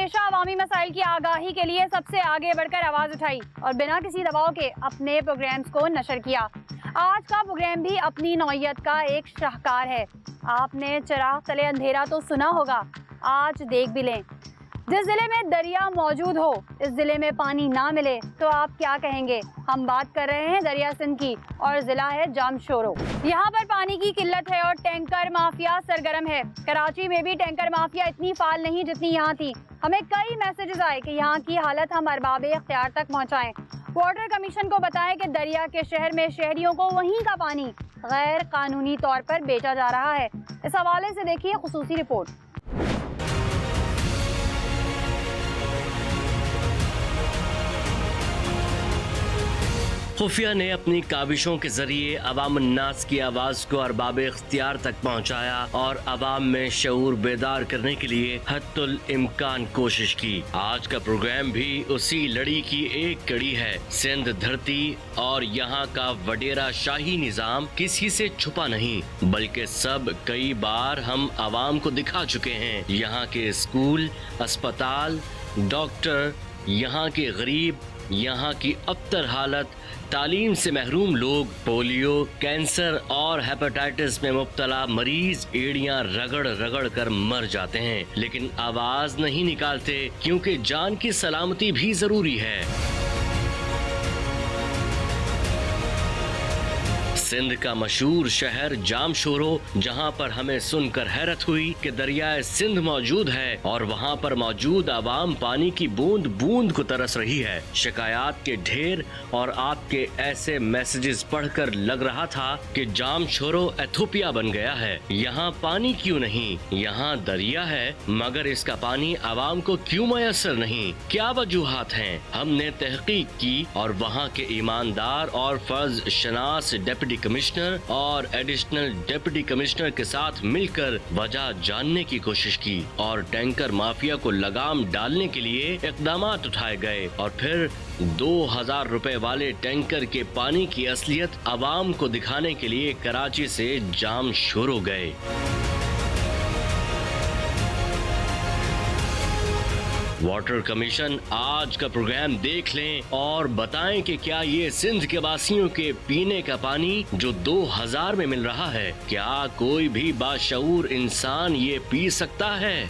हमेशा अवामी मसाइल की आगाही के लिए सबसे आगे बढ़कर आवाज उठाई और बिना किसी दबाव के अपने प्रोग्राम्स को नशर किया। आज का प्रोग्राम भी अपनी नौइयत का एक शाहकार है। आपने चिराग तले अंधेरा तो सुना होगा, आज देख भी लें। जिस जिले में दरिया मौजूद हो, इस जिले में पानी ना मिले तो आप क्या कहेंगे? हम बात कर रहे हैं दरिया सिंध की और जिला है जामशोरो। यहाँ पर पानी की किल्लत है और टैंकर माफिया सरगर्म है। कराची में भी टैंकर माफिया इतनी फाल नहीं जितनी यहाँ थी। हमें कई मैसेजेस आए कि यहाँ की हालत हम अरबाबे इख्तियार तक पहुँचाएं। वाटर कमीशन को बताएं कि दरिया के शहर में शहरियों को वहीं का पानी गैर कानूनी तौर पर बेचा जा रहा है। इस हवाले से देखिए खुसूसी रिपोर्ट। खुफिया ने अपनी काविशों के जरिए अवाम अन्नास की आवाज को अरबाबे इख्तियार तक पहुंचाया और अवाम में शऊर बेदार करने के लिए हद्दुल इम्कान कोशिश की। आज का प्रोग्राम भी उसी लड़ी की एक कड़ी है। सिंध धरती और यहाँ का वडेरा शाही निजाम किसी से छुपा नहीं, बल्कि सब कई बार हम अवाम को दिखा चुके हैं। यहाँ के स्कूल, अस्पताल, डॉक्टर, यहाँ के गरीब, यहाँ की अबतर हालत, तालीम से महरूम लोग, पोलियो, कैंसर और हेपेटाइटिस में मुब्तला मरीज एड़ियां रगड़ रगड़ कर मर जाते हैं, लेकिन आवाज नहीं निकालते क्योंकि जान की सलामती भी जरूरी है। सिंध का मशहूर शहर जामशोरो, जहाँ पर हमें सुनकर हैरत हुई कि दरियाए सिंध मौजूद है और वहाँ पर मौजूद आवाम पानी की बूंद बूंद को तरस रही है। शिकायत के ढेर और आपके ऐसे मैसेजेस पढ़कर लग रहा था कि जामशोरो एथोपिया बन गया है। यहाँ पानी क्यों नहीं? यहाँ दरिया है मगर इसका पानी आवाम को क्यों मयसर नहीं? क्या वजूहात हैं? हमने तहकीक की और वहाँ के ईमानदार और फर्ज शनास डिप्टी कमिश्नर और एडिशनल डिप्टी कमिश्नर के साथ मिलकर वजह जानने की कोशिश की और टैंकर माफिया को लगाम डालने के लिए इक़दामात उठाए गए और फिर 2000 रुपए वाले टैंकर के पानी की असलियत आवाम को दिखाने के लिए कराची से जामशोरो गए। वाटर कमीशन आज का प्रोग्राम देख लें और बताएं कि क्या ये सिंध के वासियों के पीने का पानी जो 2000 में मिल रहा है, क्या कोई भी बाशऊर इंसान ये पी सकता है?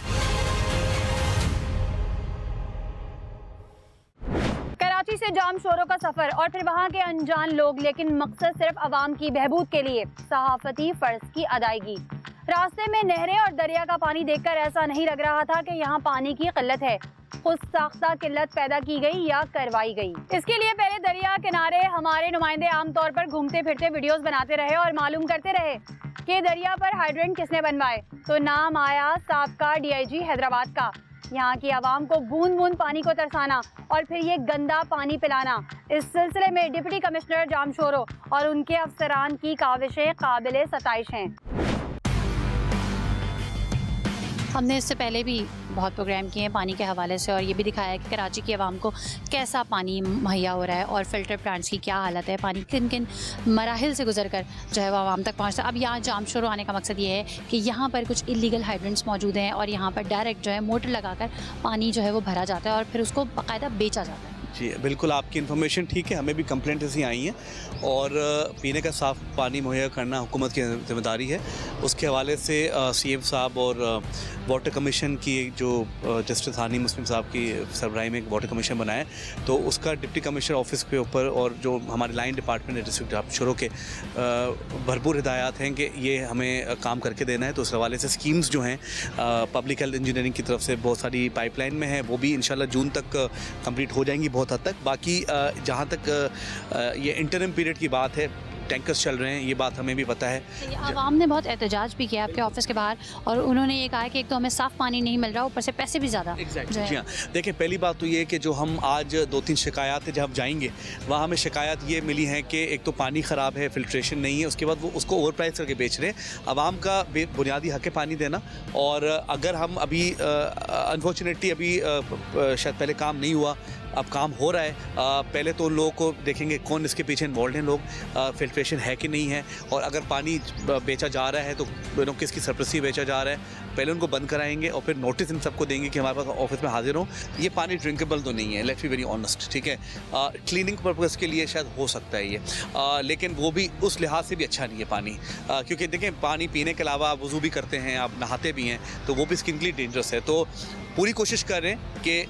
कराची से जामशोरो का सफर और फिर वहाँ के अनजान लोग, लेकिन मकसद सिर्फ अवाम की बहबूद के लिए, सहाफती फर्ज की अदायगी। रास्ते में नहरें और दरिया का पानी देखकर ऐसा नहीं लग रहा था कि यहाँ पानी की किल्लत है। खुद साख्ता किल्लत पैदा की गई या करवाई गई। इसके लिए पहले दरिया किनारे हमारे नुमाइंदे आमतौर पर घूमते फिरते वीडियोस बनाते रहे और मालूम करते रहे कि दरिया पर हाइड्रेंट किसने बनवाए, तो नाम आया साबका DIG हैदराबाद का। यहाँ की आवाम को बूंद बूंद पानी को तरसाना और फिर ये गंदा पानी पिलाना। इस सिलसिले में डिप्टी कमिश्नर जामशोरो और उनके अफसरान की काविशें काबिले सताइश हैं। हमने इससे पहले भी बहुत प्रोग्राम किए हैं पानी के हवाले से और ये भी दिखाया है कि कराची की आवाम को कैसा पानी मुहैया हो रहा है और फ़िल्टर प्लांट्स की क्या हालत है। पानी किन किन मराहिल से गुजर कर जो है वो आवाम तक पहुँचता है। अब यहाँ जामशोरो आने का मकसद ये है कि यहाँ पर कुछ इलीगल हाइड्रेंट्स मौजूद हैं और यहाँ पर डायरेक्ट जो है मोटर लगाकर पानी जो है वो भरा जाता है और फिर उसको बाकायदा बेचा जाता है। जी बिल्कुल, आपकी इन्फॉर्मेशन ठीक है। हमें भी कंप्लेंट ऐसी आई हैं और पीने का साफ़ पानी मुहैया करना हुकूमत की जिम्मेदारी है। उसके हवाले से CM साहब और वाटर कमीशन की जो जस्टिस हानी मुस्लिम साहब की सरबराही में एक वाटर कमीशन बनाया, तो उसका डिप्टी कमिश्नर ऑफिस के ऊपर और जो हमारे लाइन डिपार्टमेंट है डिस्ट्रिक्ट जामशोरो के भरपूर हिदायत हैं कि ये हमें काम करके देना है। तो उस हवाले से स्कीम्स जो हैं पब्लिक हेल्थ इंजीनियरिंग की तरफ से बहुत सारी पाइपलाइन में है, वो भी इंशाल्लाह जून तक कंप्लीट हो जाएंगी बहुत हद तक। बाकी जहाँ तक ये इंटरिम पीरियड की बात है, टैंकर्स चल रहे हैं, ये बात हमें भी पता है। आवाम ने बहुत एहतजाज भी किया आपके ऑफिस के बाहर और उन्होंने ये कहा कि एक तो हमें साफ़ पानी नहीं मिल रहा, ऊपर से पैसे भी ज़्यादा। एग्जैक्टली जी हाँ। देखिए, पहली बात तो ये है कि जो हम आज 2-3 शिकायत है, जब हम जाएंगे वहाँ हमें शिकायत ये मिली है कि एक तो पानी ख़राब है, फिल्ट्रेशन नहीं है, उसके बाद वो उसको ओवर प्राइस करके बेच रहे हैं। आवाम का बुनियादी हक़ है पानी देना। और अगर हम अभी अनफॉर्चुनेटली अभी शायद पहले काम नहीं हुआ अब काम हो रहा है। पहले तो उन लोगों को देखेंगे कौन इसके पीछे इन्वॉल्व हैं लोग, फिल्ट्रेशन है कि नहीं है, और अगर पानी बेचा जा रहा है तो किसकी सरप्लसी बेचा जा रहा है, पहले उनको बंद कराएंगे और फिर नोटिस इन सबको देंगे कि हमारे पास ऑफिस में हाजिर हो। ये पानी ड्रिंकेबल तो नहीं है, लेट्स बी वेरी ऑनेस्ट, ठीक है। क्लीनिंग पर्पज़ के लिए शायद हो सकता है ये, लेकिन वो भी उस लिहाज से भी अच्छा नहीं है पानी, क्योंकि देखें पानी पीने के अलावा आप वज़ू भी करते हैं, आप नहाते भी हैं, तो वो भी स्किन के लिए डेंजरस है। तो पूरी कोशिश कर रहे हैं कि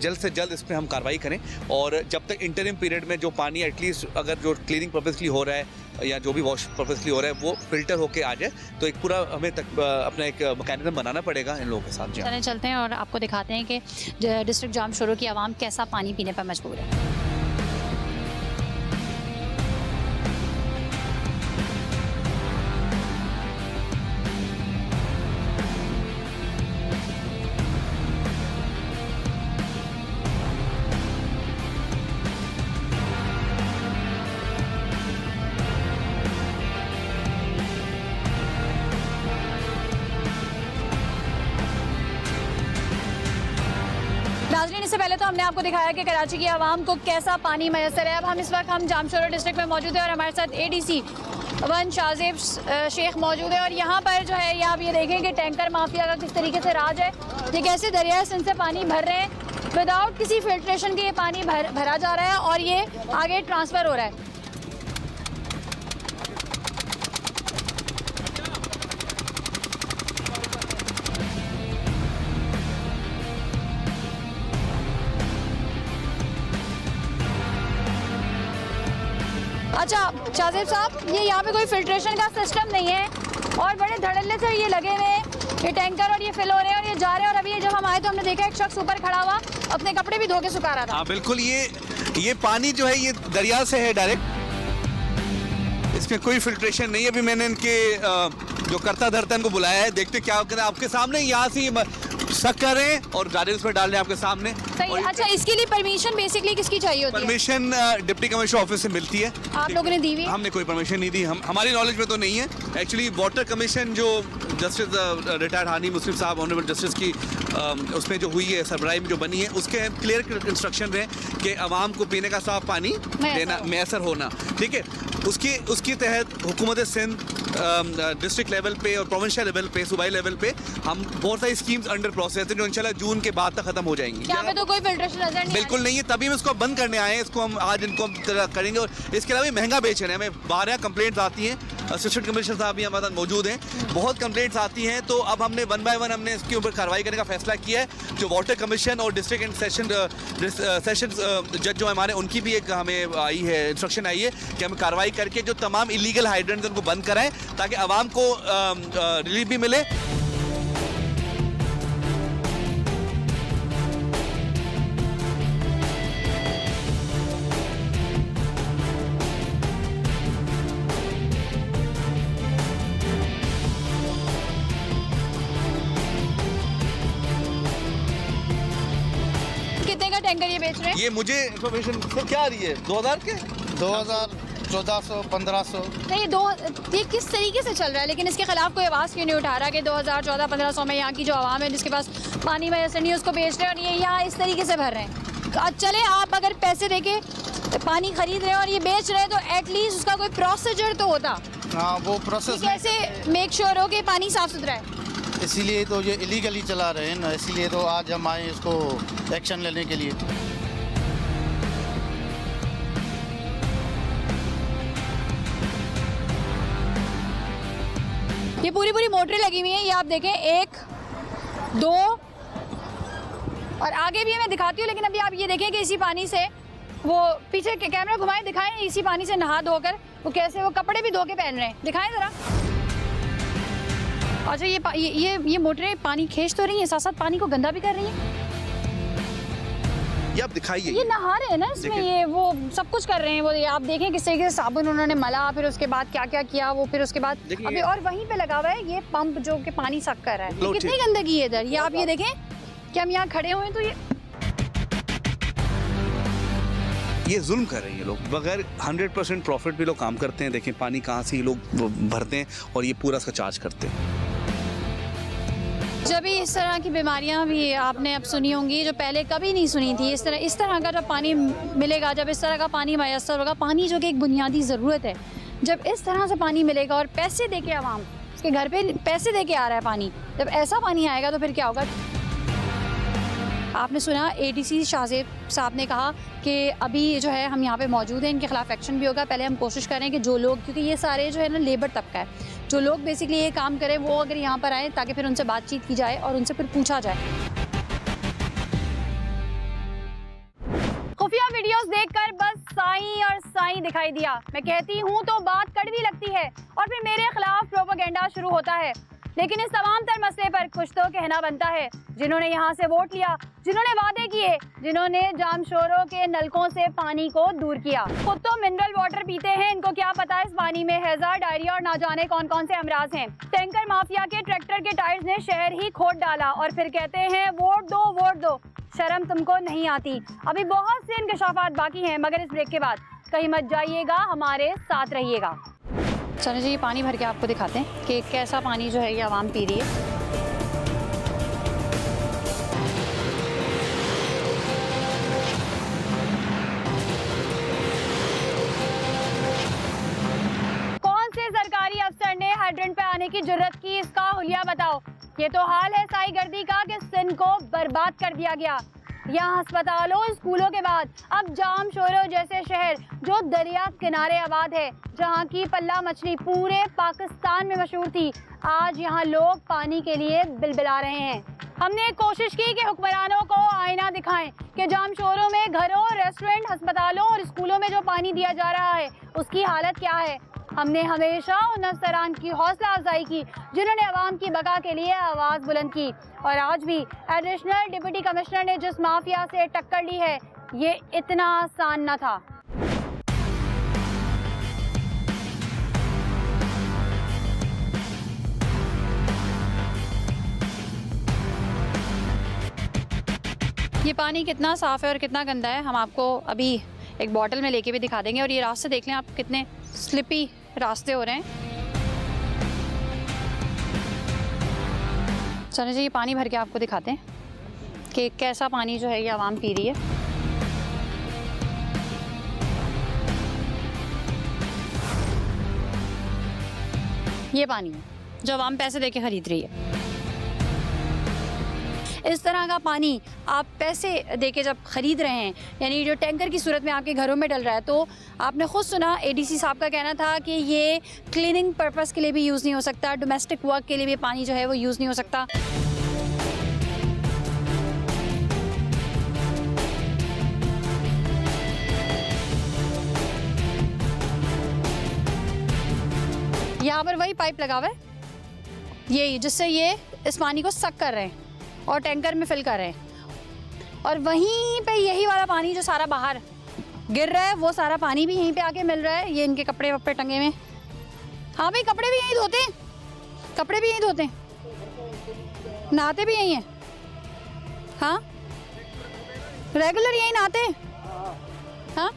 जल्द से जल्द इस पर हम कार्रवाई करें, और जब तक इंटरिम पीरियड में जो पानी एटलीस्ट अगर जो क्लीनिंग पर्पज़ के लिए हो रहा है या जो भी वॉश पर्पज़ के लिए हो रहा है वो फिल्टर होके आ जाए, तो एक पूरा हमें अपना एक मैकेनिज्म बनाना पड़ेगा इन लोगों के साथ। जी चलें चलते हैं और आपको दिखाते हैं कि डिस्ट्रिक्ट जाम शोरो की आवाम कैसा पानी पीने पर मजबूर है। नाज़रीन, इससे पहले तो हमने आपको दिखाया कि कराची की आवाम को कैसा पानी मैसर है। अब हम इस वक्त जामशोरो डिस्ट्रिक्ट में मौजूद है और हमारे साथ ADC 1 शाज़ेब शेख मौजूद है, और यहाँ पर जो है ये आप ये देखें कि टैंकर माफिया का किस तरीके से राज है। ये कैसे दरिया सिंध से पानी भर रहे हैं विदाउट किसी फिल्ट्रेशन के, ये पानी भरा जा रहा है और ये आगे ट्रांसफ़र हो रहा है। अच्छा शाज़ेब साहब, ये यहाँ पे कोई फिल्ट्रेशन का सिस्टम नहीं है और बड़े धड़ल्ले से ये लगे हुए हैं ये टैंकर, और ये फिल हो रहे हैं और ये जा रहे हैं। और अभी जब हम आए तो हमने देखा एक शख्स ऊपर खड़ा हुआ अपने कपड़े भी धो के सुखा रहा था। हाँ बिल्कुल, ये पानी जो है ये दरिया से है डायरेक्ट, इसमें कोई फिल्ट्रेशन नहीं है। अभी मैंने इनके जो करता धरता इनको बुलाया है, देखते क्या होगा। आपके सामने यहाँ से शक कर रहे हैं और डायरेक्ट उसमें डाल रहे हैं आपके सामने। सही। अच्छा, इसके लिए परमिशन बेसिकली किसकी चाहिए होती है? परमिशन डिप्टी कमिश्नर ऑफिस से मिलती है। आप लोगों ने दी हुई? हमने कोई परमिशन नहीं दी, हमारी नॉलेज में तो नहीं है। एक्चुअली वाटर कमीशन जो जस्टिस रिटायर्ड हानी मुस्लिम साहब ऑनरेबल जस्टिस की उसमें जो हुई है, सरबराही में जो बनी है, उसके क्लियर इंस्ट्रक्शन रहे कि आवाम को पीने का साफ पानी देना मैसर होना, ठीक है। उसके तहत हुकूमत सिंध डिस्ट्रिक्ट लेवल पे और प्रोविंशियल लेवल पे, सूबाई लेवल पे हम बहुत सारी स्कीम्स अंडर प्रोसेस है जो इंशाल्लाह जून के बाद तक खत्म हो जाएंगी। यहाँ पे तो कोई फिल्ट्रेशन नजर नहीं बिल्कुल नहीं है, तभी हम इसको बंद करने आए हैं। इसको हम आज इनको करेंगे, और इसके अलावा महंगा बेच रहे हैं। हमें 12 कंप्लेंट्स आती हैं, असिस्टेंट कमिश्नर साहब भी हमारे साथ मौजूद हैं, बहुत कंप्लेंट्स आती हैं। तो अब हमने 1 बाय 1 हमने इसके ऊपर कार्रवाई करने का फैसला किया है। जो वाटर कमीशन और डिस्ट्रिक्ट एंड सेशन जज जो हमारे, उनकी भी एक हमें आई है इंस्ट्रक्शन आई है कि हम कार्रवाई करके जो तमाम इलीगल हाइड्रेंट्स उनको बंद कराएं ताकि आवाम को रिलीफ भी मिले। कितने का टैंकर ये बेच रहे हैं? ये मुझे इन्फॉर्मेशन तो क्या आ रही है 2000 के 1400 1500। नहीं, ये किस तरीके से चल रहा है? लेकिन इसके खिलाफ कोई आवाज़ क्यों नहीं उठा रहा कि 2014-1500 में यहाँ की जो आवाम है जिसके पास पानी मैसर नहीं है उसको बेच रहे हैं और ये यहाँ इस तरीके से भर रहे हैं? चले, आप अगर पैसे देके पानी खरीद रहे हैं और ये बेच रहे हैं तो एटलीस्ट उसका कोई प्रोसीजर तो होता। हाँ, वो प्रोसेस कैसे मेक श्योर हो कि पानी साफ सुथरा है? इसीलिए तो ये इलीगली चला रहे हैं ना, इसीलिए तो आज हम आए इसको एक्शन लेने के लिए। ये पूरी मोटरें लगी हुई हैं, ये आप देखें, 1 2 और आगे भी मैं दिखाती हूँ। लेकिन अभी आप ये देखें कि इसी पानी से वो पीछे के कैमरा घुमाएं, दिखाएं इसी पानी से नहा धोकर वो कैसे वो कपड़े भी धो के पहन रहे हैं, दिखाएं ज़रा। अच्छा, ये मोटरें पानी खींच तो रही हैं, साथ साथ पानी को गंदा भी कर रही हैं। ये आप दिखाइए, ये नहा रहे हैं ना इसमें, ये वो सब कुछ कर रहे हैं। वो ये आप देखें किस तरीके से साबुन उन्होंने मला, फिर उसके बाद क्या क्या किया वो, फिर उसके बाद अभी और वहीं पे लगा हुआ है ये पंप जो कि पानी सक कर रहा है। ये कितनी गंदगी है इधर, ये आप ये देखें कि हम यहाँ खड़े हुए हैं तो ये जुल्म कर रहे हैं ये लोग। बगैर 100% प्रॉफिट भी लोग काम करते हैं। देखें पानी कहाँ से ये लोग भरते हैं और ये पूरा इसका चार्ज करते हैं। जब भी इस तरह की बीमारियां भी आपने अब सुनी होंगी जो पहले कभी नहीं सुनी थी, इस तरह का जब पानी मिलेगा, जब इस तरह का पानी मैसर होगा, पानी जो कि एक बुनियादी ज़रूरत है, जब इस तरह से पानी मिलेगा और पैसे दे के आवाम उसके घर पे पैसे दे के आ रहा है पानी, जब ऐसा पानी आएगा तो फिर क्या होगा। आपने सुना ADC शाहजेब साहब ने कहा कि अभी जो है हम यहाँ पे मौजूद हैं, इनके खिलाफ एक्शन भी होगा। पहले हम कोशिश करें कि जो लोग, क्योंकि ये सारे जो है ना लेबर तबका है, जो लोग बेसिकली ये काम करें वो अगर यहाँ पर आए ताकि फिर उनसे बातचीत की जाए और उनसे फिर पूछा जाए। खुफिया वीडियोस देखकर बस साईं और साईं दिखाई दिया। मैं कहती हूँ तो बात कड़वी लगती है और फिर मेरे खिलाफ प्रोपेगेंडा शुरू होता है। लेकिन इस तमाम तर मसले पर कुछ तो कहना बनता है। जिन्होंने यहाँ से वोट लिया, जिन्होंने वादे किए, जिन्होंने जामशोरों के नलकों से पानी को दूर किया, खुद तो मिनरल वाटर पीते हैं, इनको क्या पता इस पानी में हैजा, डायरिया और ना जाने कौन कौन से अमराज हैं। टैंकर माफिया के ट्रैक्टर के टायर्स ने शहर ही खोद डाला और फिर कहते हैं वोट दो वोट दो। शर्म तुमको नहीं आती? अभी बहुत से इंकशाफात बाकी हैं, मगर इस ब्रेक के बाद कहीं मत जाइएगा, हमारे साथ रहिएगा। चलो जी, ये पानी भर के आपको दिखाते हैं कि कैसा पानी जो है ये आवाम पी रही है। कौन से सरकारी अफसर ने हाइड्रेंट पे आने की जुर्रत की, इसका हुलिया बताओ। ये तो हाल है साई गर्दी का कि सिंध को बर्बाद कर दिया गया। यहाँ अस्पतालों, स्कूलों के बाद अब जामशोरों जैसे शहर जो दरिया किनारे आबाद है, जहाँ की पल्ला मछली पूरे पाकिस्तान में मशहूर थी, आज यहाँ लोग पानी के लिए बिलबिला रहे हैं। हमने एक कोशिश की कि हुक्मरानों को आईना दिखाएं कि जामशोरों में घरों, रेस्टोरेंट, अस्पतालों और स्कूलों में जो पानी दिया जा रहा है उसकी हालत क्या है। हमने हमेशा उन अफसरान की हौसला अफजाई की जिन्होंने अवाम की बका के लिए आवाज़ बुलंद की, और आज भी एडिशनल डिप्टी कमिश्नर ने जिस माफिया से टक्कर ली है, ये इतना आसान न था। ये पानी कितना साफ़ है और कितना गंदा है हम आपको अभी एक बॉटल में लेके भी दिखा देंगे। और ये रास्ते देख लें आप, कितने स्लिपी रास्ते हो रहे हैं। चलिए जी, ये पानी भर के आपको दिखाते हैं कि कैसा पानी जो है ये आवाम पी रही है। ये पानी है जो आवाम पैसे दे के खरीद रही है। इस तरह का पानी आप पैसे देके जब ख़रीद रहे हैं, यानी जो टैंकर की सूरत में आपके घरों में डल रहा है, तो आपने ख़ुद सुना ADC साहब का कहना था कि ये क्लीनिंग पर्पस के लिए भी यूज़ नहीं हो सकता, डोमेस्टिक वर्क के लिए भी पानी जो है वो यूज़ नहीं हो सकता। यहाँ पर वही पाइप लगा हुआ है, ये जिससे ये इस पानी को सक कर रहे हैं और टैंकर में फिल कर रहे हैं। और वहीं पे यही वाला पानी जो सारा बाहर गिर रहा है, वो सारा पानी भी यहीं पे आके मिल रहा है। ये इनके कपड़े वपड़े टंगे हुए। हाँ भाई, कपड़े भी यहीं धोते हैं, कपड़े भी यहीं धोते हैं, नहाते भी यहीं हैं। हाँ, रेगुलर यहीं नहाते हैं। हाँ,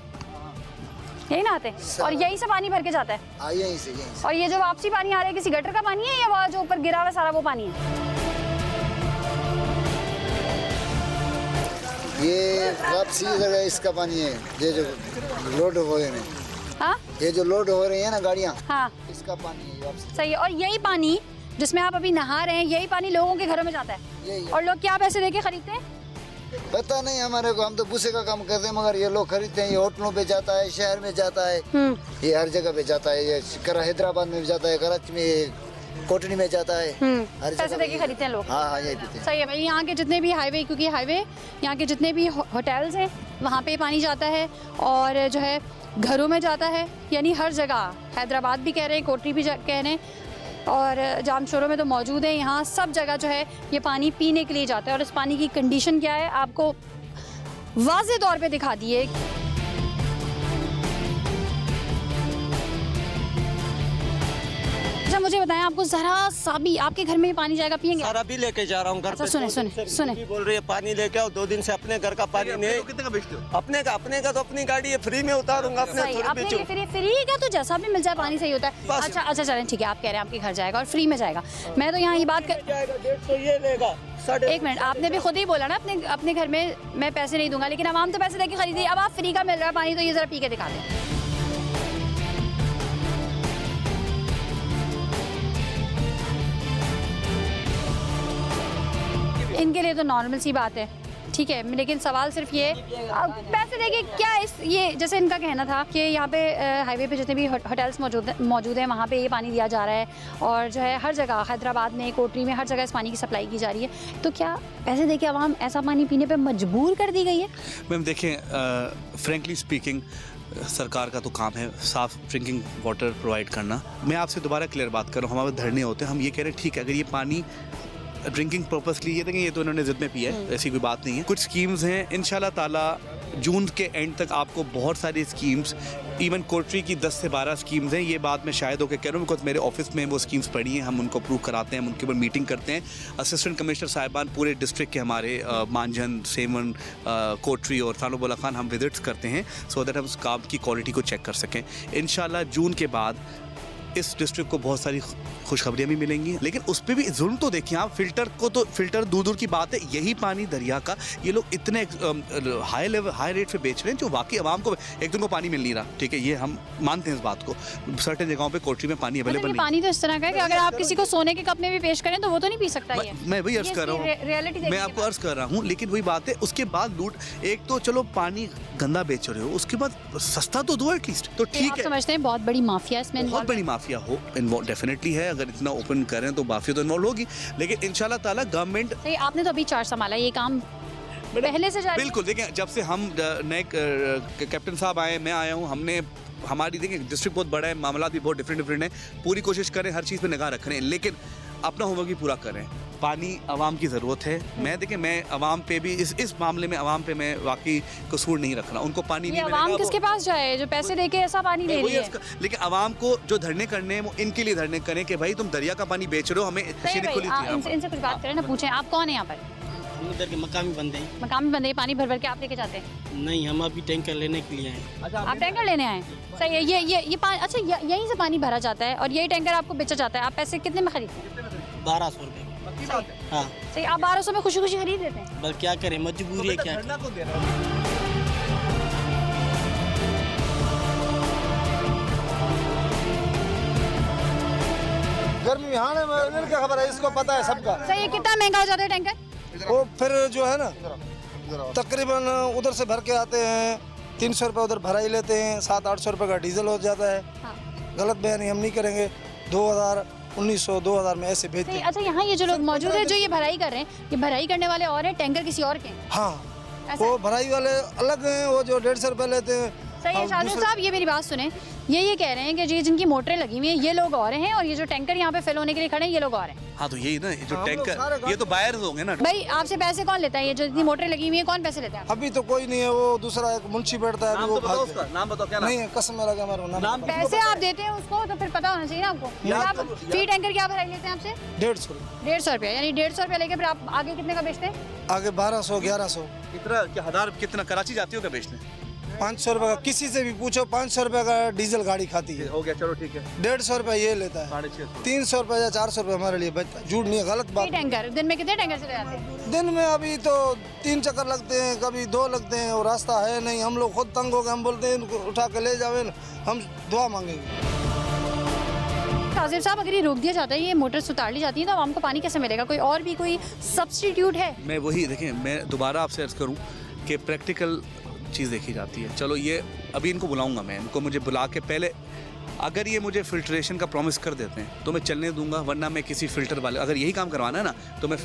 यही नहाते हैं और यहीं से पानी भर के जाता है। यहीं से। और ये जो वापसी पानी आ रहा है, किसी गटर का पानी है या वहाँ जो ऊपर गिरा हुआ सारा वो पानी है? ये वापसी जगह इसका पानी है, ये जो लोड हो रहे हैं। हाँ, ये जो लोड हो रही है ना गाड़ियाँ, हाँ, इसका पानी है वापसी। सही है। और यही पानी जिसमें आप अभी नहा रहे हैं, यही पानी लोगों के घरों में जाता है। यही है। और लोग क्या पैसे देके खरीदते हैं? पता नहीं हमारे को, हम तो भूसे का काम करते हैं, मगर ये लोग खरीदते हैं। ये होटलों पे जाता है, शहर में जाता है, ये हर जगह पे जाता है। ये हैदराबाद में भी जाता है, कराची में, कोटनी में जाता है, हर पैसे जगह देके खरीदते हैं लोग। हाँ, यही पीते हैं। सही है भाई। यहाँ के जितने भी हाईवे, क्योंकि हाईवे यहाँ के जितने भी होटल्स हैं वहाँ पे पानी जाता है और जो है घरों में जाता है, यानी हर जगह। हैदराबाद भी कह रहे हैं, कोटनी भी कह रहे हैं, और जामशोरों में तो मौजूद है। यहाँ सब जगह जो है ये पानी पीने के लिए जाता है। और इस पानी की कंडीशन क्या है आपको वाज़े तौर पे दिखा दिए। अच्छा मुझे बताएं, आपको जरा सा भी आपके घर में भी पानी जाएगा, पियेंगे? सारा भी लेके जा रहा हूँ घर अच्छा, पे। सुने, 2 दिन सुने, से सुने। बीवी बोल रही है पानी लेके आओ, 2 दिन से अपने घर का पानी नहीं। कितने का बेचते हो? अपने का तो अपनी गाड़ी है, फ्री में उतारूंगा, अपने सही, थोड़ी अपने बेचूं। लिए फ्री का तो जैसा भी मिल जाए पानी सही होता है। बस। अच्छा चलें ठीक है, आप कह रहे हैं आपके घर जाएगा और फ्री में जाएगा। मैं तो यहाँ ये बात कर, जाएगा 150 ये लेगा, 1.5 एक मिनट, आपने भी खुद ही बोला ना अपने घर में मैं पैसे नहीं दूंगा, लेकिन आवाम तो पैसे देके खरीदी। अब आप फ्री का मिल रहा है पानी, तो ये जरा पी के दिखा दें। इनके लिए तो नॉर्मल सी बात है, ठीक है, लेकिन सवाल सिर्फ ये पैसे देके क्या ये जैसे इनका कहना था कि यहाँ पे हाईवे पे जितने भी होटल्स मौजूद हैं वहाँ पे ये पानी दिया जा रहा है, और जो है हर जगह हैदराबाद में, कोटरी में, हर जगह इस पानी की सप्लाई की जा रही है। तो क्या पैसे देके आवाम ऐसा पानी पीने पे मजबूर कर दी गई है? मैम देखें, फ्रेंकली स्पीकिंग सरकार का तो काम है साफ ड्रिंकिंग वाटर प्रोवाइड करना। मैं आपसे दोबारा क्लियर बात कर रहा हूँ, हमारे धरने होते हैं, हम ये कह रहे हैं ठीक है, अगर ये पानी ड्रिंकिंग पर्पस के लिए ये देखें, ये तो इन्होंने जिद में पिया है, ऐसी कोई बात नहीं है। कुछ स्कीम्स हैं, इंशाल्लाह ताला जून के एंड तक आपको बहुत सारी स्कीम्स, इवन कोटरी की 10 से 12 स्कीम्स हैं। ये बात मैं शायद होकर कह रहा हूँ, बिकॉज मेरे ऑफिस में वो स्कीम्स पड़ी हैं, हम उनको अप्रूव कराते हैं, हम उनके ऊपर मीटिंग करते हैं। असिस्टेंट कमिश्नर साहिबान पूरे डिस्ट्रिक्ट के हमारे मांझन, सेवन, कोटरी और थानोबोला खान हम विजिट्स करते हैं, सो दैट हम उस काम की क्वालिटी को चेक कर सकें। इंशाल्लाह जून के बाद इस डिस्ट्रिक्ट को बहुत सारी खुशखबरियाँ भी मिलेंगी, लेकिन उस पर भी जुल्म तो देखिए आप। फिल्टर को तो फिल्टर दूर दूर की बात है, यही पानी दरिया का ये लोग इतने हाई रेट पे बेच रहे हैं जो वाकई आवाम को एक दिन को पानी मिल नहीं रहा। ठीक है, ये हम मानते हैं इस बात को। सर्टेन जगहों पे कोटरी में पानी अवेलेबल नहीं। पानी तो इस तरह का है कि अगर आप किसी को सोने के कप में भी पेश करें तो वो तो नहीं पी सकता। मैं वही अर्ज कर रहा हूँ, मैं आपको अर्ज कर रहा हूँ, लेकिन वही बात है, उसके बाद लूट, एक तो चलो पानी गंदा बेच रहे हो, उसके बाद सस्ता तो दो एटलीस्ट, तो ठीक है। समझते हैं बहुत बड़ी माफिया इसमें, बहुत बड़ी माफिया हो इन्वॉल्व डेफिनेटली है, अगर इतना ओपन करें तो माफिया तो इन्वॉल्व होगी, लेकिन इंशाल्लाह ताला गवर्नमेंट। आपने तो अभी चार्ज संभाला, ये काम पहले से जारी। बिल्कुल, देखें जब से हम नए कैप्टन साहब आए, मैं आया हूँ, हमने हमारी देखें डिस्ट्रिक्ट बहुत बड़ा है, मामला भी बहुत डिफरेंट है, पूरी कोशिश करें हर चीज़ पे निगाह रखें, लेकिन अपना होमवर्क भी पूरा करें। पानी आवाम की ज़रूरत है। मैं देखें, मैं आवाम पे भी इस मामले में आवाम पे मैं वाकई कसूर नहीं रख रहा, उनको पानी नहीं मिलेगा। आवाम किसके पास जाए जो पैसे देके ऐसा पानी ले रही है? लेकिन आवाम को जो धरने करने हैं वो इनके लिए धरने करें कि भाई तुम दरिया का पानी बेच रहे हो, हमें इनसे कुछ बात करें ना, पूछें आप कौन है यहाँ पर? इधर के मकामी बंदे हैं। मकामी बंदे पानी भर भर के आप लेके जाते हैं? नहीं, हम अभी टैंकर लेने के लिए हैं। आप टैंकर लेने आए? सही है, ये पानी, अच्छा यहीं से पानी भरा जाता है और यही टैंकर आपको बेचा जाता है। आप पैसे कितने में खरीदते हैं? 1200 रुपये। हाँ सही, आप 1200 में खुशी खुशी खरीद लेते हैं? बस क्या करें, मजबूरी है क्या। गर्मी यहाँ है, क्या खबर है, इसको पता है सबका। सही है, कितना महंगा हो जाता है टैंकर? वो फिर जो है ना तकरीबन उधर से भर के आते हैं, 300 रुपये उधर भरा ही लेते हैं, 700-800 रुपये का डीजल हो जाता है। हाँ। गलत बयानी हम नहीं करेंगे, 2000, 1900, 2000 में ऐसे भेजते हैं। अच्छा, यहाँ ये जो लोग मौजूद है जो ये भराई कर रहे हैं, ये भराई करने वाले और हैं, टैंकर किसी और के हैं? हाँ, ऐसा वो भराई वाले अलग हैं, वो जो 150 रुपये लेते हैं। सही है। शाहरुख साहब, ये मेरी बात सुने, ये कह रहे हैं कि जी जिनकी मोटरें लगी हुई हैं ये लोग और हैं, और ये जो टैंकर यहाँ पे फिल होने के लिए खड़े हैं ये लोग और हैं। हाँ, तो यही ना, ये जो टैंकर, ये तो बायर होंगे ना। भाई आपसे पैसे कौन लेता है? ये जो इतनी मोटरें लगी हुई हैं कौन पैसे लेता है? अभी तो कोई नहीं है, वो दूसरा एक मुंशी बैठता है, वो भाग गया। नाम बताओ, क्या नहीं है, कसम में लगा हमारा नाम। पैसे आप देते हैं उसको तो फिर पता होना चाहिए ना आपको। आप फ्री टैंकर क्या भराई लेते हैं आपसे? 150 रुपया, यानी 150 रुपया लेके फिर आप आगे कितने का बेचते हैं? आगे 1200, 1100। इतना क्या हजार कितना कराची जाती हो क्या बेचने? 500 रुपये का, किसी से भी पूछो, 500 रुपये का डीजल गाड़ी खाती है। हो गया, चलो ठीक है। 150 रुपये ये लेता है, 650। 300 रुपये या 400 रुपये हमारे लिए बचता है। झूठ नहीं है, गलत बात। टैंकर दिन में कितने टैंकर चले जाते हैं? दिन में अभी तो 3 चक्कर लगते हैं, कभी 2 लगते हैं, और रास्ता है नहीं, हम लोग खुद तंग हो गए, हम बोलते हैं इनको उठा के ले जावे, हम दुआ मांगेंगे। काजिब साहब, अगर ये रोक दिया जाता है, ये मोटर्स उतार ली जाती है, तो आवाम को पानी कैसे मिलेगा? कोई और भी कोई सब्स्टिट्यूट है? मैं वही देखें, मैं दोबारा आपसे अर्ज करूं कि प्रैक्टिकल चीज़ देखी जाती है। चलो, ये अभी इनको बुलाऊंगा मैं, इनको मुझे बुला के पहले अगर ये मुझे फिल्ट्रेशन का प्रॉमिस कर देते हैं तो मैं चलने दूंगा, वरना मैं किसी फ़िल्टर वाले, अगर यही काम करवाना है ना, तो मैं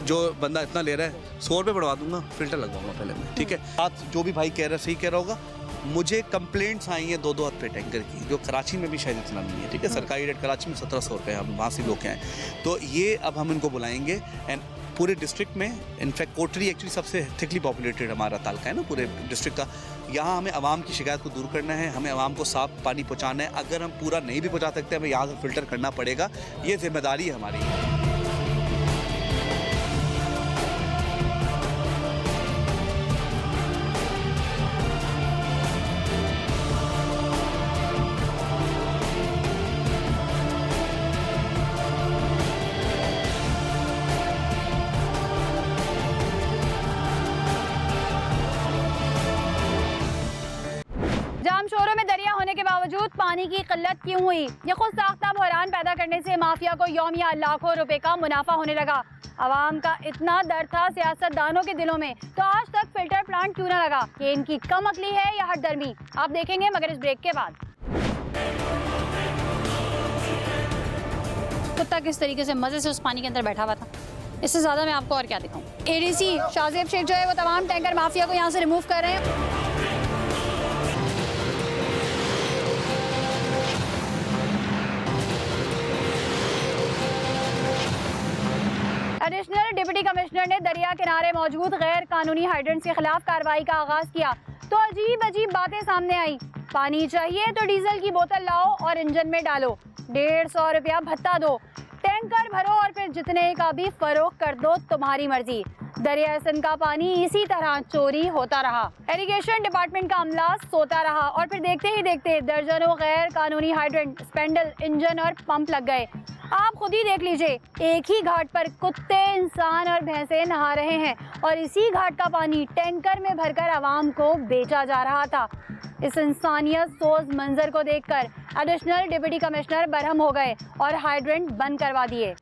जो बंदा इतना ले रहा है 100 रुपये बढ़वा दूंगा, फ़िल्टर लगवाऊंगा पहले मैं। ठीक है, बात जो भी भाई कह रहा है सही कह रहा होगा। मुझे कंप्लेंट्स आई हैं 2-2 हाथ पे टैंकर की, जो कराची में भी शायद इतना नहीं है। ठीक है, सरकारी रेट कराची में 1700 रुपये, हम वहाँ से लोग हैं। तो ये अब हम इनको बुलाएंगे एंड पूरे डिस्ट्रिक्ट में इनफैक्ट कोटरी एक्चुअली सबसे थिकली पॉपुलेटेड हमारा तालका है ना पूरे डिस्ट्रिक्ट का। यहाँ हमें आवाम की शिकायत को दूर करना है, हमें आवाम को साफ़ पानी पहुँचाना है। अगर हम पूरा नहीं भी पहुँचा सकते हमें यहाँ से फ़िल्टर करना पड़ेगा, ये जिम्मेदारी है हमारी। जामशोरों में दरिया होने के बावजूद पानी की किल्लत क्यों हुई? ये खुद साख्ता बहरान पैदा करने से माफिया को यौमिया लाखों रुपए का मुनाफा होने लगा। आवाम का इतना डर था सियासतदानों के दिलों में, तो आज तक फिल्टर प्लांट क्यों ना लगा? कि इनकी कम अकली है या हटदर्मी, आप देखेंगे मगर इस ब्रेक के बाद। कुत्ता किस तरीके से मजे से उस पानी के अंदर बैठा हुआ था, इससे ज्यादा मैं आपको और क्या दिखाऊं। एडीसी शाहजेब शेख जो है वो तमाम टैंकर माफिया को यहाँ से रिमूव कर रहे हैं। एडिशनल डिप्टी कमिश्नर ने दरिया किनारे मौजूद गैर कानूनी हाइड्रेंट्स के खिलाफ कार्रवाई का आगाज किया तो अजीब अजीब बातें सामने आई। पानी चाहिए तो डीजल की बोतल लाओ और इंजन में डालो, 150 रुपया भत्ता दो, टैंकर भरो और फिर जितने का भी फरोख्त कर दो, तुम्हारी मर्जी। दरिया सिंध का पानी इसी तरह चोरी होता रहा। इरिगेशन डिपार्टमेंट का अमला सोता रहा और फिर देखते ही देखते दर्जनों गैर कानूनी हाइड्रेंट, स्पेंडल, इंजन और पंप लग गए। आप खुद ही देख लीजिए, एक ही घाट पर कुत्ते, इंसान और भैंसे नहा रहे हैं और इसी घाट का पानी टैंकर में भरकर आवाम को बेचा जा रहा था। इस इंसानियत सोज मंजर को देखकर एडिशनल डिप्टी कमिश्नर बरहम हो गए और हाइड्रेंट बंद करवा दिए।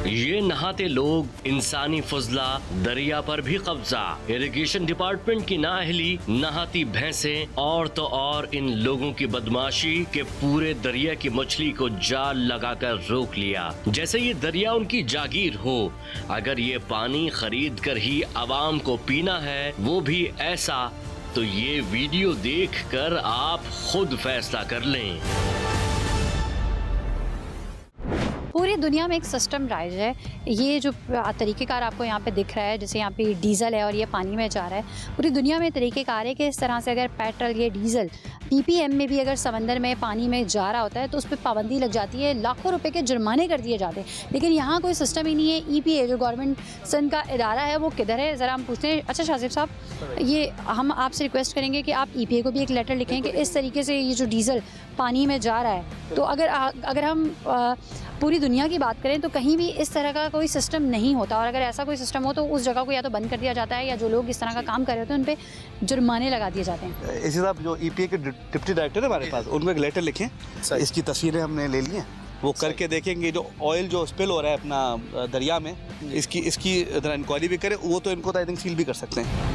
ये नहाते लोग, इंसानी फजला, दरिया पर भी कब्जा, इरिगेशन डिपार्टमेंट की नाअहली, नहाती भैंसें और तो और इन लोगों की बदमाशी के पूरे दरिया की मछली को जाल लगाकर रोक लिया, जैसे ये दरिया उनकी जागीर हो। अगर ये पानी खरीद कर ही आवाम को पीना है, वो भी ऐसा, तो ये वीडियो देखकर आप खुद फैसला कर लें। पूरी दुनिया में एक सिस्टम राइज है। ये जो तरीक़ेकार आपको यहाँ पे दिख रहा है, जैसे यहाँ पे डीज़ल है और ये पानी में जा रहा है, पूरी दुनिया में तरीक़ेकार है कि इस तरह से अगर पेट्रोल या डीज़ल पीपीएम में भी अगर समंदर में पानी में जा रहा होता है तो उस पर पाबंदी लग जाती है, लाखों रुपए के जुर्माने कर दिए जाते हैं। लेकिन यहाँ कोई सिस्टम ही नहीं है। EPA जो गवर्नमेंट सिंध का इदारा है वो किधर है, ज़रा हम पूछते हैं। अच्छा शाहजेब साहब, ये हम आपसे रिक्वेस्ट करेंगे कि आप EPA को भी एक लेटर लिखें कि इस तरीके से ये जो डीज़ल पानी में जा रहा है, तो अगर हम पूरी दुनिया की बात करें तो कहीं भी इस तरह का कोई सिस्टम नहीं होता, और अगर ऐसा कोई सिस्टम हो तो उस जगह को या तो बंद कर दिया जाता है या जो लोग इस तरह का काम कर रहे होते हैं उन पे जुर्माने लगा दिए जाते हैं। इसी साहब जो EPA के डिप्टी डायरेक्टर है हमारे पास, उनको एक लेटर लिखें, इसकी तस्वीरें हमने ले ली हैं, वो करके देखेंगे जो ऑयल जो स्पिल हो रहा है अपना दरिया में, इसकी इंक्वायरी भी करें, वो तो इनको तो आई थिंक सील भी कर सकते हैं।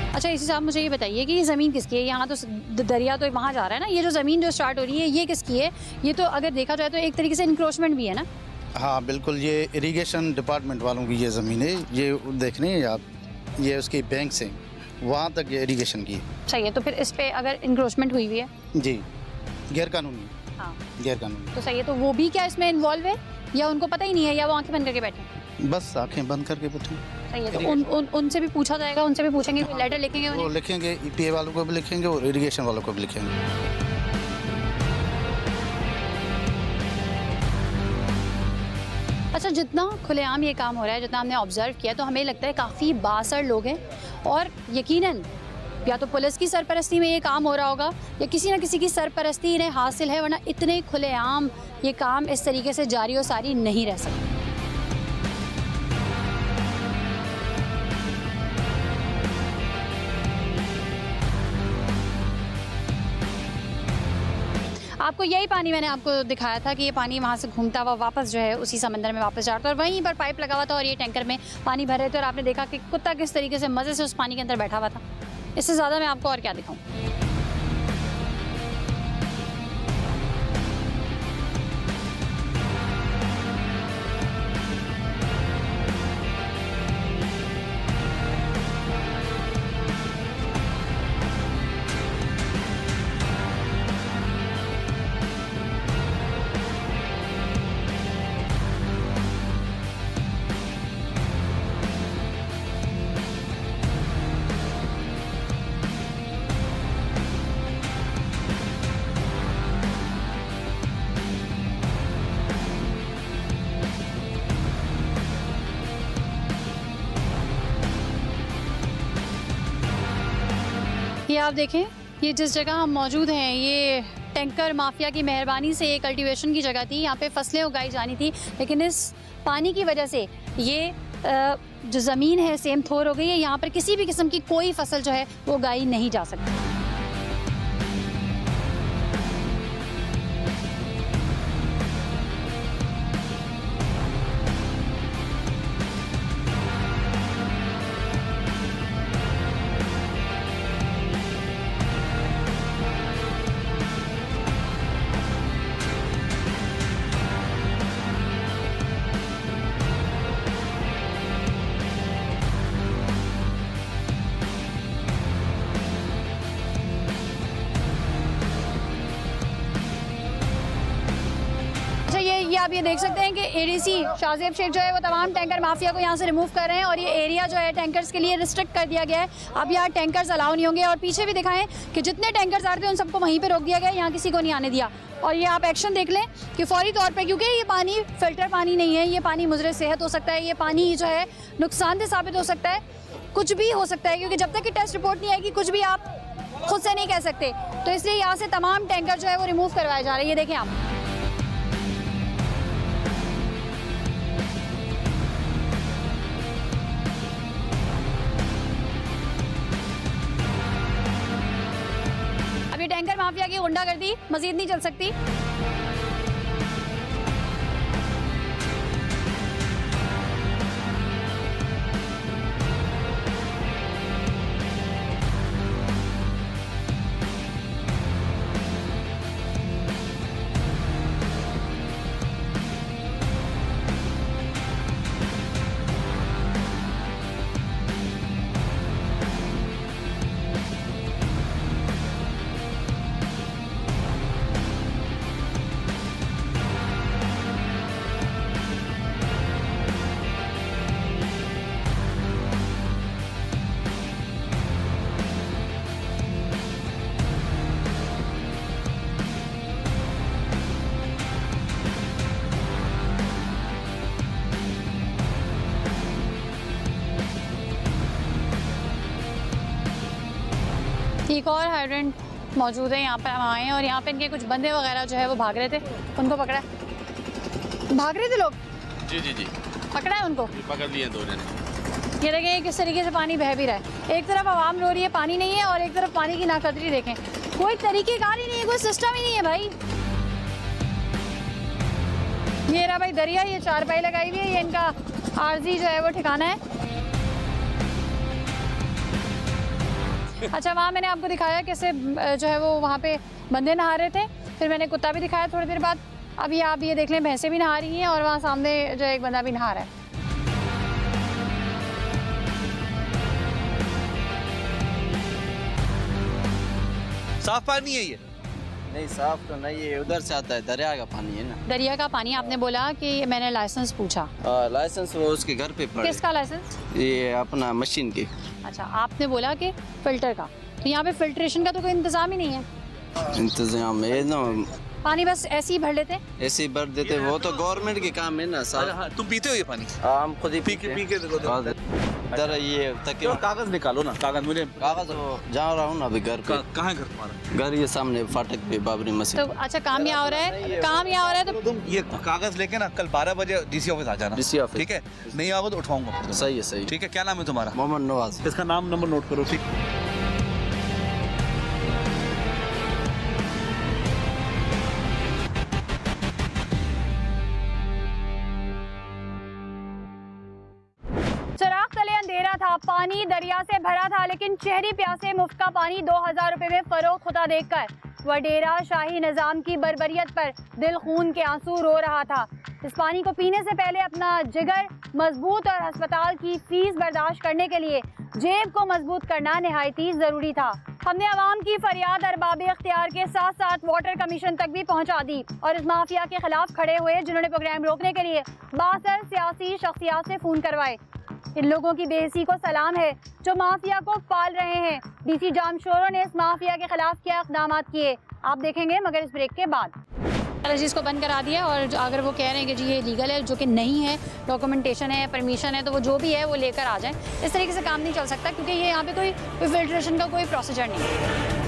अच्छा इसी साहब मुझे ये बताइए कि ये ज़मीन किसकी है? यहाँ तो दरिया तो वहाँ जा रहा है ना, ये जो ज़मीन जो स्टार्ट हो रही है ये किसकी है? ये तो अगर देखा जाए तो एक तरीके से इंक्रोचमेंट भी है ना। हाँ बिल्कुल, ये इरिगेशन डिपार्टमेंट वालों की ये ज़मीन है, ये देख रहे हैं आप, ये उसकी बैंक से वहाँ तक ये इरिगेशन की है। सही है, तो फिर इस पर अगर इंक्रोचमेंट हुई हुई है जी, गैर कानूनी। हाँ गैर कानूनी तो सही है, तो वो भी क्या इसमें इन्वॉल्व है या उनको पता ही नहीं है या वो आंखें बंद करके बैठे? बस आंखें बंद करके बैठे। सही है, तो उनसे भी पूछा जाएगा, उनसे भी पूछेंगे, कोई लेटर लिखेंगे वो लिखेंगे, EPA वालों को भी लिखेंगे और इरिगेशन वालों को भी लिखेंगे। अच्छा, जितना खुलेआम ये काम हो रहा है, जितना हमने ऑब्जर्व किया, तो हमें लगता है काफ़ी बासर लोग हैं और यकीनन या तो पुलिस की सरपरस्ती में ये काम हो रहा होगा या किसी न किसी की सरपरस्ती इन्हें हासिल है, वरना इतने खुलेआम ये काम इस तरीके से जारी और सारी नहीं रह सकता। आपको यही पानी मैंने आपको दिखाया था कि ये पानी वहाँ से घूमता हुआ वापस जो है उसी समंदर में वापस जा रहा था और वहीं पर पाइप लगा हुआ था और ये टैंकर में पानी भर रहे थे और आपने देखा कि कुत्ता किस तरीके से मज़े से उस पानी के अंदर बैठा हुआ था। इससे ज़्यादा मैं आपको और क्या दिखाऊं। ये आप देखें, ये जिस जगह हम मौजूद हैं, ये टैंकर माफिया की मेहरबानी से ये कल्टीवेशन की जगह थी। यहाँ पे फसलें उगाई जानी थी, लेकिन इस पानी की वजह से ये जो ज़मीन है सेम थोर हो गई है। यहाँ पर किसी भी किस्म की कोई फसल जो है वो उगाई नहीं जा सकती। ये आप ये देख सकते हैं कि एडीसी शाहजेब शेख जो है वो तमाम टैंकर माफिया को यहाँ से रिमूव कर रहे हैं और ये एरिया जो है टैंकर्स के लिए रिस्ट्रिक्ट कर दिया गया है। अब यहाँ टैंकर्स अलाउ नहीं होंगे और पीछे भी दिखाएं कि जितने टैंकर्स आ रहे थे उन सबको वहीं पे रोक दिया गया, यहाँ किसी को नहीं आने दिया। और ये आप एक्शन देख लें कि फौरी तौर पर, क्योंकि ये पानी फिल्टर पानी नहीं है, ये पानी मुजरे सेहत हो सकता है, ये पानी जो है नुकसानदेह साबित हो सकता है, कुछ भी हो सकता है, क्योंकि जब तक कि टेस्ट रिपोर्ट नहीं आएगी कुछ भी आप खुद से नहीं कह सकते। तो इसलिए यहाँ से तमाम टैंकर जो है वो रिमूव करवाए जा रहे हैं। ये देखें आप, अब ये टैंकर माफिया की गुंडागर्दी मजीद नहीं चल सकती। एक और हाइड्रेंट मौजूद है, यहाँ पर हम आए हैं और यहाँ पे इनके कुछ बंदे वगैरह जो है वो भाग रहे थे, उनको पकड़ा है। भाग रहे थे लोग? जी जी जी, पकड़ा है उनको? पकड़ लिए दो जने। ये देखें किस तरीके से पानी बह भी रहा है। एक तरफ आवाम रो रही है पानी नहीं है और एक तरफ पानी की नाकदरी देखें। कोई तरीक़ेकार ही नहीं है, कोई सिस्टम ही नहीं है भाई। ये रहा भाई दरिया, ये चारपाई लगाई हुई है, ये इनका आर्जी जो है वो ठिकाना है। अच्छा, वहाँ मैंने आपको दिखाया कैसे जो है वो वहाँ पे बंदे नहा रहे थे, फिर मैंने कुत्ता भी दिखाया थोड़ी देर बाद। अभी आप ये देख लें भैंसें भी नहा रही हैं और वहाँ सामने जो एक बंदा भी नहा रहा है। साफ पानी है ये? नहीं साफ तो नहीं है, उधर से आता है, दरिया का पानी है ना। दरिया का पानी? आपने बोला कि मैंने लाइसेंस पूछा। लाइसेंस वो उसके घर पे पड़े। किसका लाइसेंस? ये अपना मशीन की। अच्छा, आपने बोला कि फिल्टर का, तो यहाँ पे फिल्ट्रेशन का तो कोई इंतजाम ही नहीं है। इंतजाम है ना, पानी बस ऐसे ही भर लेते? ऐसे ही भर देते, वो तो गवर्नमेंट के काम है ना साहब। हाँ, तुम पीते हो ये पानी? हम खुद ही पी के देखो। इधर ये तकिया, कागज निकालो ना, कागज मुझे। कागज जा रहा हूँ ना अभी घर पे। कहाँ है घर तुम्हारा? घर ये सामने फाटक पे बाबरी मस्जिद। तो अच्छा, काम यहाँ हो रहा है, काम यहाँ हो रहा है, तो तुम ये कागज लेके ना कल 12 बजे डीसी ऑफिस आ जाना। डीसी ऑफिस, ठीक है? नहीं आओगे तो उठवाऊंगा। सही है सही। ठीक है, क्या नाम है तुम्हारा? मोहम्मद नवाज। इसका नाम नंबर नोट करो। ठीक, चराग तले अंधेरा था, पानी दरिया से भरा था, लेकिन चेहरी प्यासे मुफ्त का पानी 2000 रुपए में फरोख्त होता देखकर वडेरा शाही निजाम की बर्बरियत पर दिल खून के आंसू रो रहा था। इस पानी को पीने से पहले अपना जिगर मजबूत और अस्पताल की फीस बर्दाश्त करने के लिए जेब को मजबूत करना निहायती जरूरी था। हमने आवाम की फरियाद अरबाब इख्तियार के साथ साथ वाटर कमीशन तक भी पहुंचा दी और इस माफिया के खिलाफ खड़े हुए, जिन्होंने प्रोग्राम रोकने के लिए बासर सियासी शख्सियात से फोन करवाए। इन लोगों की बेइज्जती को सलाम है जो माफिया को पाल रहे हैं। डीसी जामशोरो ने इस माफिया के खिलाफ क्या इक़दाम किए, आप देखेंगे मगर इस ब्रेक के बाद। सारी चीज़ को बंद करा दिया। और अगर वो कह रहे हैं कि जी ये लीगल है, जो कि नहीं है, डॉक्यूमेंटेशन है, परमिशन है, तो वो जो भी है वो लेकर आ जाएं। इस तरीके से काम नहीं चल सकता, क्योंकि ये यहाँ पे कोई फिल्ट्रेशन का कोई प्रोसीजर नहीं है।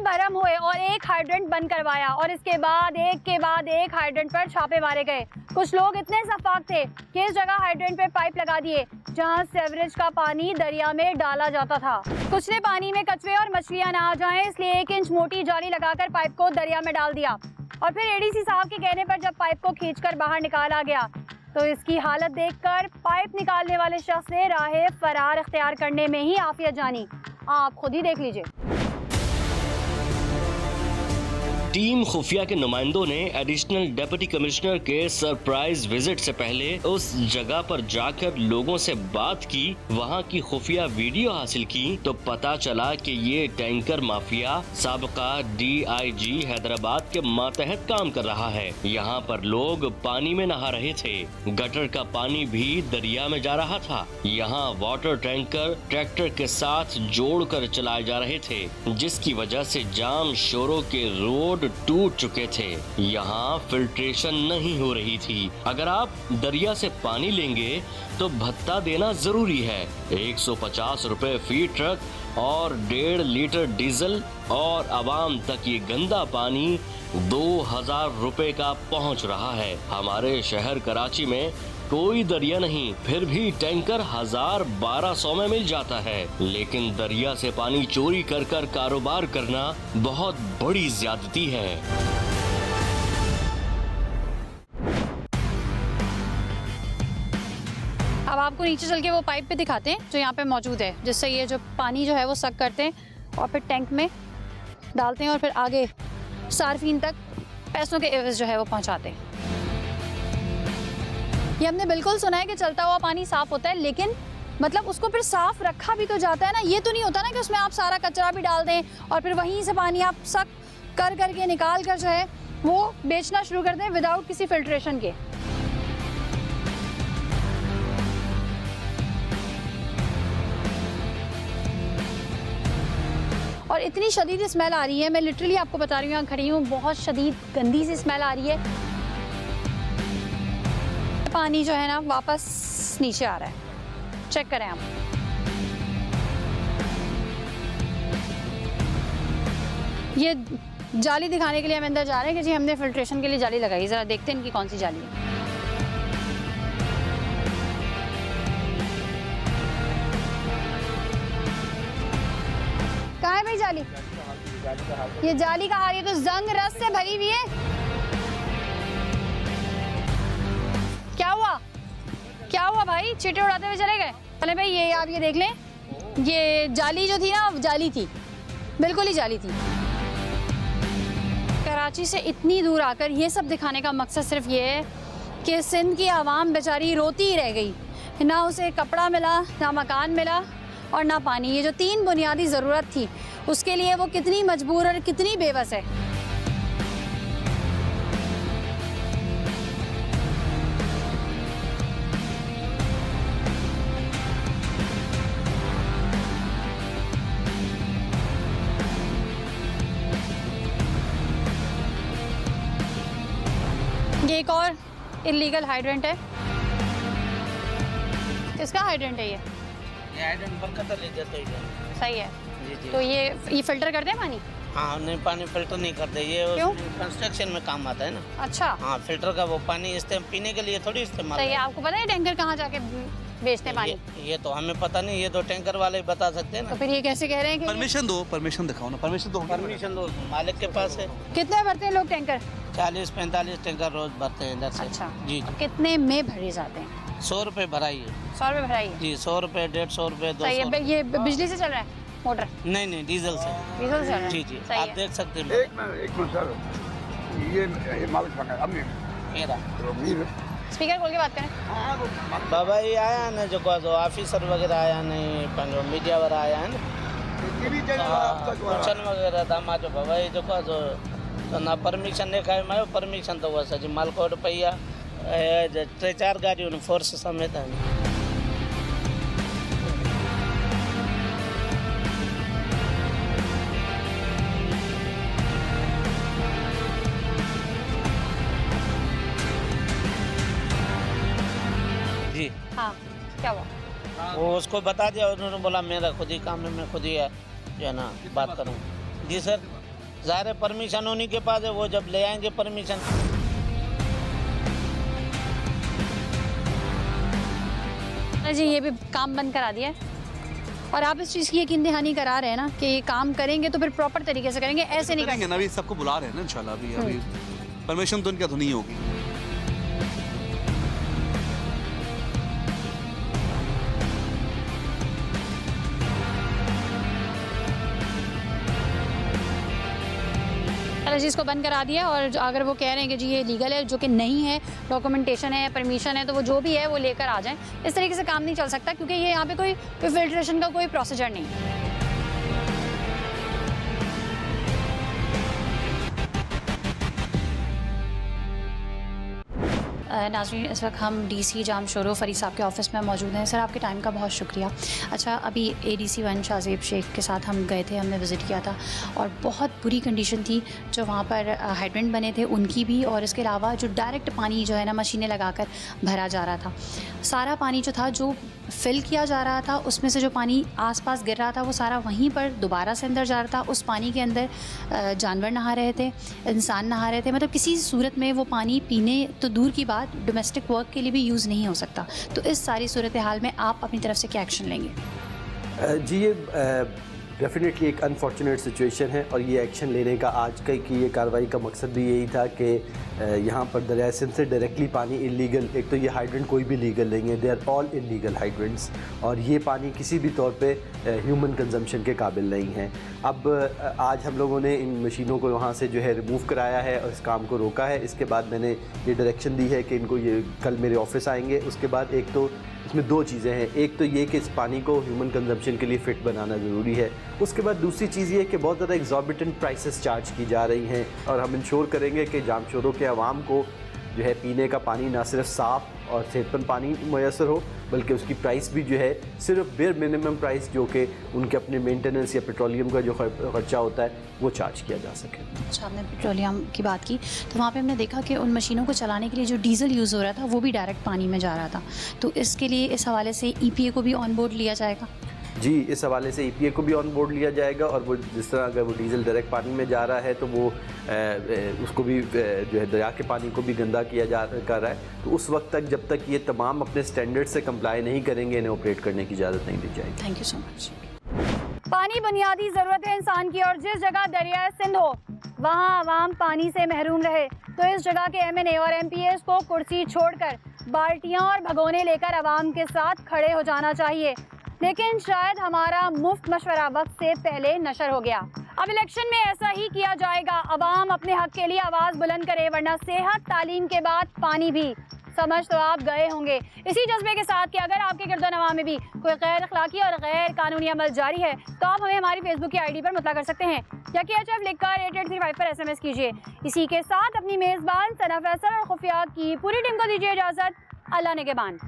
बरम हुए और एक हाइड्रेंट बंद करवाया और इसके बाद एक हाइड्रेंट पर छापे मारे गए। कुछ लोग इतने सफाक थे कि इस जगह हाइड्रेंट पे पाइप लगा दिए जहां सीवरेज का पानी दरिया में डाला जाता था। कुछ ने पानी में कछुए और मछलियां ना आ जाएं, इसलिए 1 इंच मोटी जाली लगाकर पाइप को दरिया में डाल दिया। और फिर एडीसी साहब के कहने पर जब पाइप को खींचकर बाहर निकाला गया तो इसकी हालत देखकर पाइप निकालने वाले शख्स ने राह फरार इख्तियार करने में ही आफियत जानी। आप खुद ही देख लीजिए। टीम खुफिया के नुमाइंदों ने एडिशनल डिप्टी कमिश्नर के सरप्राइज विजिट से पहले उस जगह पर जाकर लोगों से बात की, वहां की खुफिया वीडियो हासिल की तो पता चला कि ये टैंकर माफिया साबका DIG हैदराबाद के मातहत काम कर रहा है। यहाँ पर लोग पानी में नहा रहे थे, गटर का पानी भी दरिया में जा रहा था। यहाँ वाटर टैंकर ट्रैक्टर के साथ जोड़कर चलाए जा रहे थे, जिसकी वजह से जाम शोरों के रोड टूट चुके थे। यहाँ फिल्ट्रेशन नहीं हो रही थी। अगर आप दरिया से पानी लेंगे तो भत्ता देना जरूरी है। 150 रुपए फी ट्रक और 1.5 लीटर डीजल, और आवाम तक ये गंदा पानी 2000 रुपए का पहुँच रहा है। हमारे शहर कराची में कोई दरिया नहीं, फिर भी टैंकर 1000-1200 में मिल जाता है। लेकिन दरिया से पानी चोरी कर कर कारोबार करना बहुत बड़ी ज्यादती है। अब आपको नीचे चल के वो पाइप पे दिखाते हैं जो यहाँ पे मौजूद है, जिससे ये जो पानी जो है वो सक करते हैं और फिर टैंक में डालते हैं और फिर आगे सार्फिन तक पैसों के एवज जो है वो पहुँचाते हैं। ये हमने बिल्कुल सुना है कि चलता हुआ पानी साफ होता है, लेकिन मतलब उसको फिर साफ रखा भी तो जाता है ना। ये तो नहीं होता ना कि उसमें आप सारा कचरा भी डाल दें और फिर वहीं से पानी आप सक कर करके निकाल कर जो है वो बेचना शुरू कर दें विदाउट किसी फिल्ट्रेशन के। और इतनी शदीद स्मेल आ रही है, मैं लिटरली आपको बता रही हूँ, यहाँ खड़ी हूँ, बहुत शदीद गंदी सी स्मेल आ रही है। पानी जो है ना वापस नीचे आ रहा है, चेक करें आप। ये जाली दिखाने के लिए हम अंदर जा रहे हैं कि जी हमने फिल्ट्रेशन के लिए जाली लगाई। जरा देखते हैं इनकी कौन सी जाली है। कहाँ है भाई जाली? ये जाली का हाल, ये तो जंग रस से भरी हुई है। क्या हुआ भाई? चींटे उड़ाते हुए चले गए? चले भाई, ये आप ये देख लें, ये जाली जो थी ना, जाली थी, बिल्कुल ही जाली थी। कराची से इतनी दूर आकर ये सब दिखाने का मकसद सिर्फ ये है कि सिंध की आवाम बेचारी रोती ही रह गई। ना उसे कपड़ा मिला, ना मकान मिला और ना पानी। ये जो 3 बुनियादी ज़रूरत थी उसके लिए वो कितनी मजबूर और कितनी बेबस है। ये एक और इलीगल हाइड्रेंट है। किसका हाइड्रेंट है ये? हाइड्रेंट बरकत ले जाते हैं। सही है। जी जी। तो ये फिल्टर करते हैं पानी? हाँ, नहीं पानी फिल्टर नहीं करते, ये क्यों? कंस्ट्रक्शन में काम आता है ना। अच्छा। हाँ, फिल्टर का वो पानी पीने के लिए थोड़ी इस्तेमाल। सही है। आपको पता है टैंकर कहाँ जाके बेचते हैं पानी? ये तो हमें पता नहीं, ये तो टैंकर वाले ही बता सकते हैं ना। तो फिर ये कैसे कह रहे हैं कि परमिशन दो, परमिशन दिखाओ ना, परमिशन दो मालिक के पास है। कितने भरते हैं लोग टैंकर? 40-45 टैंकर रोज भरते हैं इधर से। अच्छा जी। कितने में भरे जाते हैं? 100 रुपये भराइए। 100 रुपये भराइए? जी, 100 रुपये, 150 रुपये, 200। सही है। ये बिजली से चल रहा है मोटर? नहीं, डीजल से। डीजल से चल रहा है? जी जी, सही आप है। देख सकते हैं। एक मिनट सर, ये मालिक बना हमने स्पीकर खोल के बात करें। बाबा ये आया ना जो ऑफिसर वगैरह आया नहीं, पंजो मीडिया वाला आया है ना, फंक्शन वगैरह दामा जो बाबा ये जो ना परमिशन देखा है, मैं परमिशन तो वैसा जी माल को रुपया 3-4 गाड़ियों ने फोर्स समेत है। क्या हुआ? वो उसको बता दिया, उन्होंने बोला मेरा खुद ही काम है, मैं खुद ही है जो है ना बात करूँ। जी सर, ज़ाहिर है परमिशन उन्हीं के पास है, वो जब ले आएंगे परमिशन। जी ये भी काम बंद करा दिया है और आप इस चीज़ की यकीन दहानी करा रहे हैं ना कि ये काम करेंगे तो फिर प्रॉपर तरीके से करेंगे, ऐसे नहीं करेंगे ना। अभी सबको बुला रहे हैं ना इंशाल्लाह। अभी परमिशन तो इनका तो नहीं होगी। जी इसको बंद करा दिया और अगर वो कह रहे हैं कि जी ये लीगल है, जो कि नहीं है, डॉक्यूमेंटेशन है, परमिशन है, तो वो जो भी है वो लेकर आ जाएं। इस तरीके से काम नहीं चल सकता क्योंकि ये यहाँ पे कोई फिल्ट्रेशन का कोई प्रोसीजर नहीं है। नाज़रीन, इस वक्त हम डीसी जाम शोरो फरीद साहब के ऑफ़िस में मौजूद हैं। सर आपके टाइम का बहुत शुक्रिया। अच्छा, अभी ADC 1 शाहज़ेब शेख के साथ हम गए थे, हमने विज़िट किया था और बहुत बुरी कंडीशन थी जो वहाँ पर हाइड्रेंट बने थे उनकी भी, और इसके अलावा जो डायरेक्ट पानी जो है ना मशीनें लगाकर भरा जा रहा था, सारा पानी जो था जो फिल किया जा रहा था उसमें से जो पानी आसपास गिर रहा था वो सारा वहीं पर दोबारा से अंदर जा रहा था। उस पानी के अंदर जानवर नहा रहे थे, इंसान नहा रहे थे, मतलब किसी सूरत में वो पानी पीने तो दूर की बात डोमेस्टिक वर्क के लिए भी यूज़ नहीं हो सकता। तो इस सारी सूरत हाल में आप अपनी तरफ से क्या एक्शन लेंगे? जी ये डेफिनेटली एक अनफॉर्चुनेट सिचुएशन है और ये एक्शन लेने का आज की ये कार्रवाई का मकसद भी यही था कि यहाँ पर दरिया सिंध से डायरेक्टली पानी इलीगल, एक तो ये हाइड्रेंट कोई भी लीगल नहीं है, they are all illegal hydrants, और ये पानी किसी भी तौर पे ह्यूमन कंजम्पशन के काबिल नहीं है। अब आज हम लोगों ने इन मशीनों को वहाँ से जो है रिमूव कराया है और इस काम को रोका है। इसके बाद मैंने ये डायरेक्शन दी है कि इनको ये कल मेरे ऑफिस आएंगे। उसके बाद एक तो इसमें दो चीज़ें हैं, एक तो ये कि इस पानी को ह्यूमन कंजम्पशन के लिए फ़िट बनाना ज़रूरी है। उसके बाद दूसरी चीज़ ये कि बहुत ज़्यादा एग्जॉर्बिटेंट प्राइसेस चार्ज की जा रही हैं और हम इंश्योर करेंगे कि जामशोरों के आवाम को जो है पीने का पानी ना सिर्फ साफ़ और सेहतमंद पानी मैसर हो, बल्कि उसकी प्राइस भी जो है सिर्फ बेयर मिनिमम प्राइस जो कि उनके अपने मेंटेनेंस या पेट्रोलियम का जो खर्चा होता है वो चार्ज किया जा सके। अच्छा, आपने पेट्रोलियम की बात की तो वहाँ पे हमने देखा कि उन मशीनों को चलाने के लिए जो डीजल यूज़ हो रहा था वो भी डायरेक्ट पानी में जा रहा था, तो इसके लिए इस हवाले से EPA को भी ऑन बोर्ड लिया जाएगा? जी, इस हवाले से EPA को भी ऑन बोर्ड लिया जाएगा और वो जिस तरह अगर वो डीज़ल डायरेक्ट पानी में जा रहा है तो वो उसको भी जो है दरिया के पानी को भी गंदा किया जा कर रहा है, तो उस वक्त तक जब तक ये तमाम अपने स्टैंडर्ड से कंप्लाई नहीं करेंगे इन्हें ऑपरेट करने की इजाज़त नहीं दी जाएगी। Thank you so much. पानी बुनियादी ज़रूरत है इंसान की, और जिस जगह दरिया सिंध हो वहाँ आवाम पानी से महरूम रहे तो इस जगह के MNA और MPAs को कुर्सी छोड़कर बाल्टियाँ और भगोने लेकर आवाम के साथ खड़े हो जाना चाहिए। लेकिन शायद हमारा मुफ्त मशवरा वक्त से पहले नशर हो गया। अब इलेक्शन में ऐसा ही किया जाएगा, अवाम अपने हक के लिए आवाज़ बुलंद करे, वरना सेहत तालीम के बाद पानी भी। समझ तो आप गए होंगे इसी जज्बे के साथ कि अगर आपके गिरदोनवा में भी कोई गैर अखलाकी और गैर कानूनी अमल जारी है तो आप हमें हमारी फेसबुक की ID पर मुतला कर सकते हैं या KHF लिखकर 8835 पर SMS कीजिए। इसी के साथ अपनी मेज़बान सना फैसल और खुफिया की पूरी टीम को दीजिए इजाज़त। अल्लाह ने के बान।